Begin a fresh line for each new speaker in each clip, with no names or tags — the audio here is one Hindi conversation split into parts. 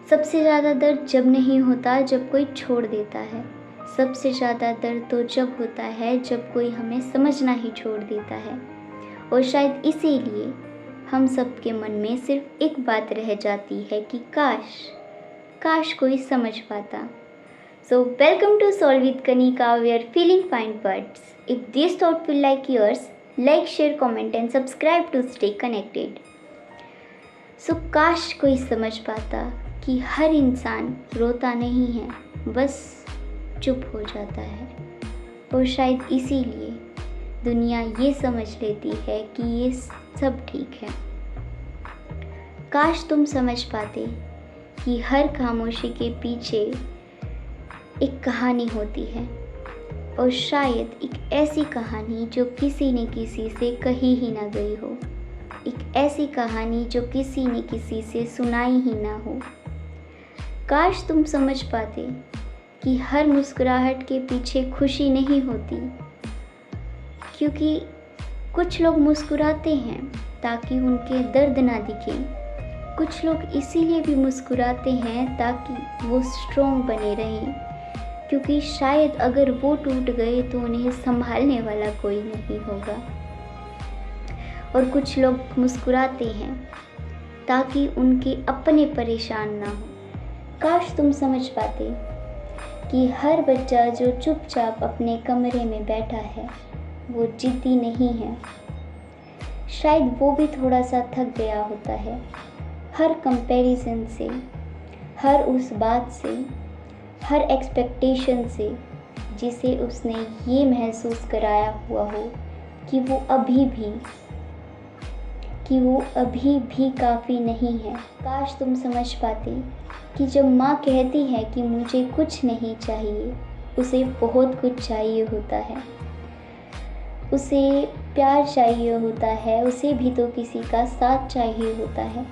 सबसे ज़्यादा दर्द जब नहीं होता जब कोई छोड़ देता है। सबसे ज़्यादा दर्द तो जब होता है जब कोई हमें समझना ही छोड़ देता है। और शायद इसीलिए हम सब के मन में सिर्फ एक बात रह जाती है कि काश कोई समझ पाता। So welcome to Solve with Kanika, where feeling find words. If this thought feel like yours, like, share, comment and subscribe to stay connected. So काश कोई समझ पाता कि हर इंसान रोता नहीं है, बस चुप हो जाता है। और शायद इसीलिए दुनिया ये समझ लेती है कि ये सब ठीक है। काश तुम समझ पाते कि हर खामोशी के पीछे एक कहानी होती है, और शायद एक ऐसी कहानी जो किसी ने किसी से कही ही ना गई हो, एक ऐसी कहानी जो किसी ने किसी से सुनाई ही ना हो। काश तुम समझ पाते कि हर मुस्कुराहट के पीछे खुशी नहीं होती, क्योंकि कुछ लोग मुस्कुराते हैं ताकि उनके दर्द ना दिखे। कुछ लोग इसीलिए भी मुस्कुराते हैं ताकि वो स्ट्रॉन्ग बने रहें, क्योंकि शायद अगर वो टूट गए तो उन्हें संभालने वाला कोई नहीं होगा। और कुछ लोग मुस्कुराते हैं ताकि उनके अपने परेशान ना हो। काश तुम समझ पाते कि हर बच्चा जो चुपचाप अपने कमरे में बैठा है वो जिद्दी नहीं है। शायद वो भी थोड़ा सा थक गया होता है हर कंपैरिजन से, हर उस बात से, हर एक्सपेक्टेशन से जिसे उसने ये महसूस कराया हुआ हो कि वो अभी भी काफ़ी नहीं है। काश तुम समझ पाते कि जब माँ कहती है कि मुझे कुछ नहीं चाहिए, उसे बहुत कुछ चाहिए होता है। उसे प्यार चाहिए होता है, उसे भी तो किसी का साथ चाहिए होता है।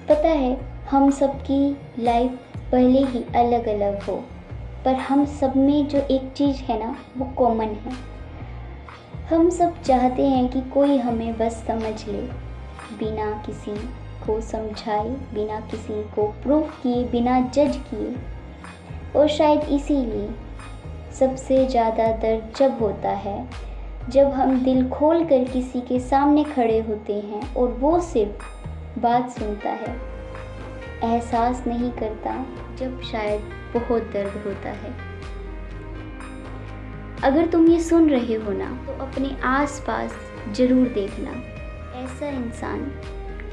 पता है, हम सबकी लाइफ भले ही अलग अलग हो, पर हम सब में जो एक चीज़ है ना, वो कॉमन है। हम सब चाहते हैं कि कोई हमें बस समझ ले, बिना किसी को समझाए, बिना किसी को प्रूफ किए, बिना जज किए। और शायद इसीलिए सबसे ज़्यादा दर्द जब होता है जब हम दिल खोल कर किसी के सामने खड़े होते हैं और वो सिर्फ बात सुनता है, एहसास नहीं करता, जब शायद बहुत दर्द होता है। अगर तुम ये सुन रहे हो ना, तो अपने आसपास ज़रूर देखना। ऐसा इंसान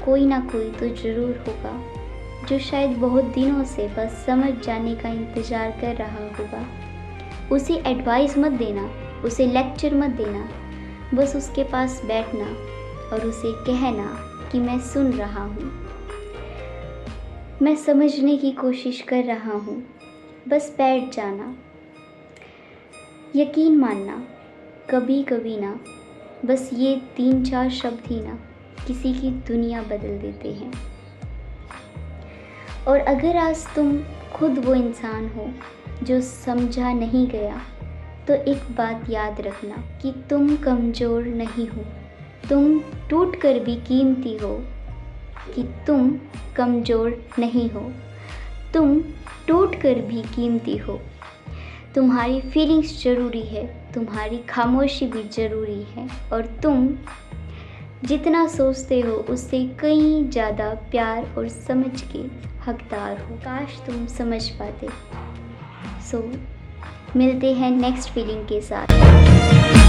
कोई ना कोई तो ज़रूर होगा जो शायद बहुत दिनों से बस समझ जाने का इंतज़ार कर रहा होगा। उसे एडवाइस मत देना, उसे लेक्चर मत देना, बस उसके पास बैठना और उसे कहना कि मैं सुन रहा हूँ, मैं समझने की कोशिश कर रहा हूँ। बस बैठ जाना। यकीन मानना, कभी कभी ना, बस ये 3-4 शब्द ही ना किसी की दुनिया बदल देते हैं। और अगर आज तुम खुद वो इंसान हो जो समझा नहीं गया, तो एक बात याद रखना कि तुम कमज़ोर नहीं हो। तुम टूट कर भी कीमती हो, कि तुम कमज़ोर नहीं हो, तुम टूट कर भी कीमती हो। तुम्हारी फीलिंग्स ज़रूरी है, तुम्हारी खामोशी भी ज़रूरी है, और तुम जितना सोचते हो उससे कई ज़्यादा प्यार और समझ के हकदार हो। काश तुम समझ पाते। सो मिलते हैं नेक्स्ट फीलिंग के साथ।